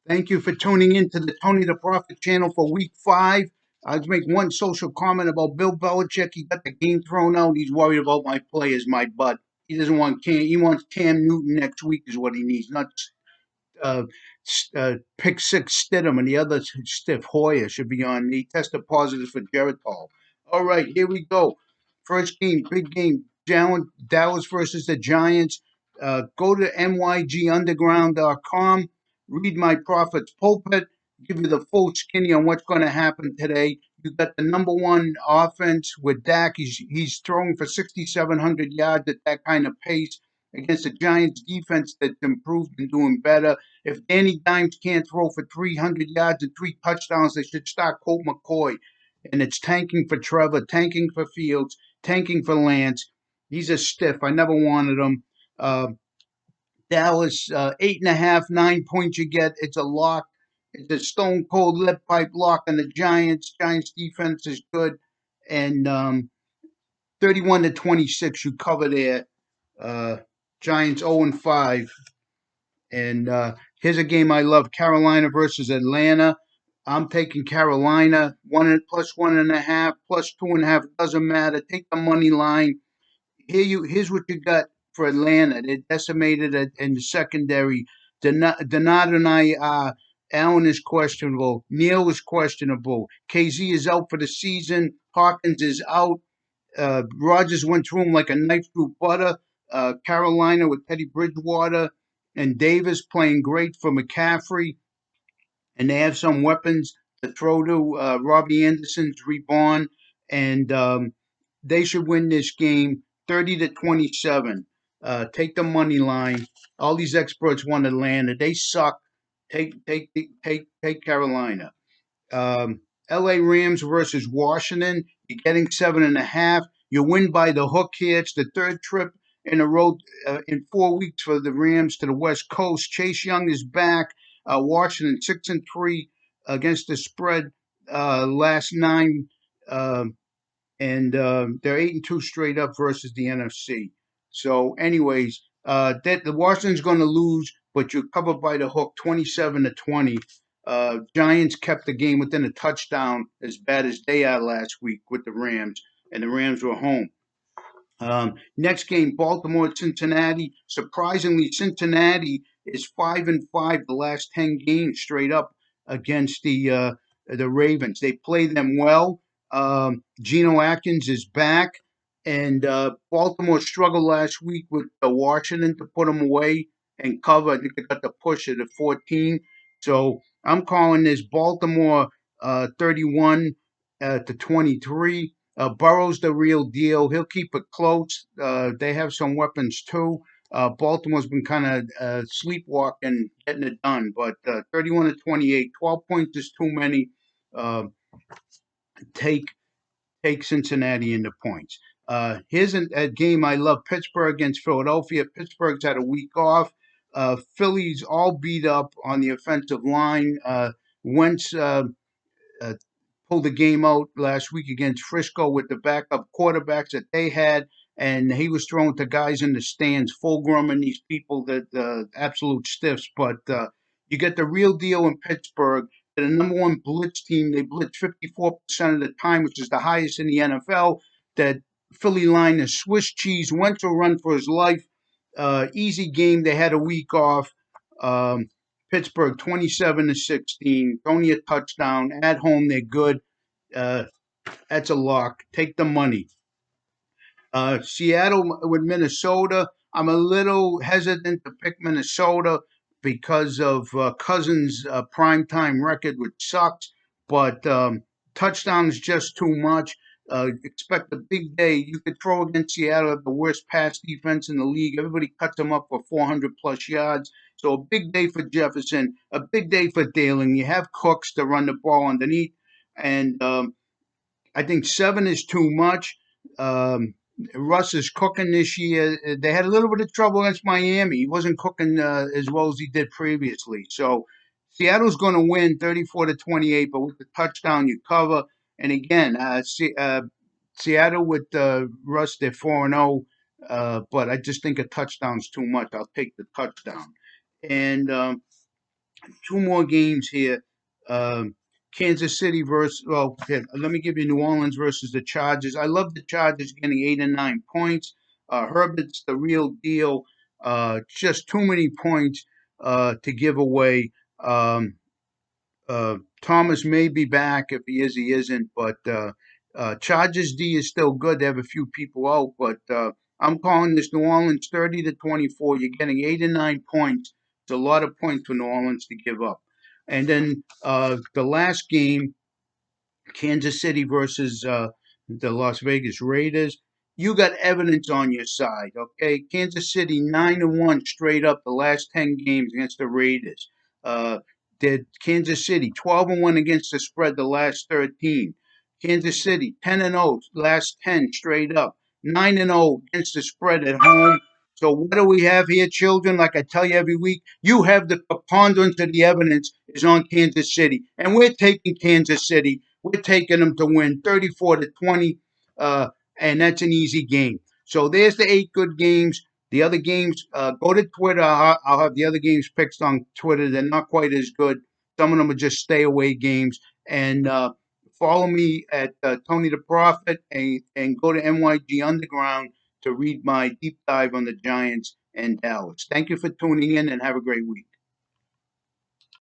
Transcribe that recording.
Thank you for tuning in to the Tony the Prophet channel for week 5. I'll make one social comment about Bill Belichick. He got the game thrown out. He's worried about my players, my butt. He doesn't want Cam. He wants Cam Newton next week is what he needs, not uh, pick six Stidham, and the other stiff Hoyer should be on. He tested positive for Geritol. All right, here we go. First game, big game. Dallas versus the Giants. Go to nygunderground.com. Read my prophet's pulpit. Give you the full skinny on what's going to happen today. You got the number one offense with Dak. He's throwing for 6,700 yards at that kind of pace against the Giants defense that's improved and doing better. If Danny Dimes can't throw for 300 yards and 3 touchdowns, they should start Colt McCoy. And it's tanking for Trevor, tanking for Fields, tanking for Lance. He's a stiff. I never wanted him. Uh, Dallas, 8.5, 9 points you get. It's a lock. It's a stone cold lead pipe lock on the Giants. Giants defense is good. And 31 to 26, you cover there. Uh, Giants 0 and 5. And here's a game I love: Carolina versus Atlanta. I'm taking Carolina plus 1.5, plus 2.5. Doesn't matter. Take the money line. Here's what you got for Atlanta. They decimated it in the secondary. Donat Allen is questionable. Neal is questionable. KZ is out for the season. Hawkins is out. Rogers went through him like a knife through butter. Carolina with Teddy Bridgewater and Davis playing great for McCaffrey, and they have some weapons to throw to. Robbie Anderson's reborn, and they should win this game 30 to 27. Take the money line. All these experts want Atlanta. They suck. Take Carolina. L.A. Rams versus Washington. You're getting 7.5. You win by the hook here. It's the third trip in a row in 4 weeks for the Rams to the West Coast. Chase Young is back. Washington 6-3 against the spread last 9, uh, and they're 8-2 straight up versus the NFC. So, anyways, the Washington's going to lose, but you're covered by the hook, 27 to 20. Giants kept the game within a touchdown, as bad as they are last week with the Rams, and the Rams were home. Next game, Baltimore at Cincinnati. Surprisingly, Cincinnati is 5-5 the last 10 games straight up against the Ravens. They play them well. Geno Atkins is back, and Baltimore struggled last week with Washington to put them away and cover. I think they got the push at 14. So I'm calling this Baltimore 31 to 23. Burrow's the real deal. He'll keep it close. They have some weapons too. Baltimore's been kind of sleepwalking, getting it done. But 31 to 28, 12 points is too many. Uh, take take Cincinnati into points. Here's a game I love: Pittsburgh against Philadelphia. Pittsburgh's had a week off. Philly's all beat up on the offensive line. Wentz uh, pulled the game out last week against Frisco with the backup quarterbacks that they had, and he was throwing to guys in the stands, Fulgham and these people that absolute stiffs. But you get the real deal in Pittsburgh. They're the number one blitz team. They blitz 54% of the time, which is the highest in the NFL. That Philly line is Swiss cheese. Went to run for his life. Easy game. They had a week off. Um, Pittsburgh 27 to 16, only a touchdown at home. They're good. Uh, that's a lock. Take the money. Seattle with Minnesota. I'm a little hesitant to pick Minnesota because of Cousins' primetime record, which sucks. But touchdowns just too much. Expect a big day. You could throw against Seattle, the worst pass defense in the league. Everybody cuts them up for 400 plus yards. So a big day for Jefferson, a big day for Dalen. You have Cooks to run the ball underneath, and I think 7 is too much. Um, Russ is cooking this year. They had a little bit of trouble against Miami. He wasn't cooking as well as he did previously. So Seattle's going to win 34 to 28, but with the touchdown, you cover. And again, Seattle with Russ, they're 4-0, but I just think a touchdown's too much. I'll take the touchdown. And Two more games here. Kansas City versus, well, here, let me give you New Orleans versus the Chargers. I love the Chargers getting 8 and 9 points. Herbert's the real deal. Just too many points to give away. Thomas may be back. If he is, he isn't. But Chargers D is still good. They have a few people out, but I'm calling this New Orleans 30-24. You're getting 8 and 9 points. It's a lot of points for New Orleans to give up. And then the last game, Kansas City versus the Las Vegas Raiders. You got evidence on your side, okay? Kansas City 9-1 straight up the last 10 games against the Raiders. Did Kansas City 12-1 against the spread the last 13. Kansas City 10-0 last 10 straight up. 9-0 against the spread at home. So what do we have here, children? Like I tell you every week, you have the preponderance of the evidence is on Kansas City, and we're taking Kansas City. We're taking them to win 34-20, uh, and that's an easy game. So there's the 8 good games. The other games, go to Twitter. I'll have the other games picked on Twitter. They're not quite as good. Some of them are just stay away games. And follow me at Tony the Prophet, and go to NYG Underground to read my deep dive on the Giants and Dallas. Thank you for tuning in, and have a great week.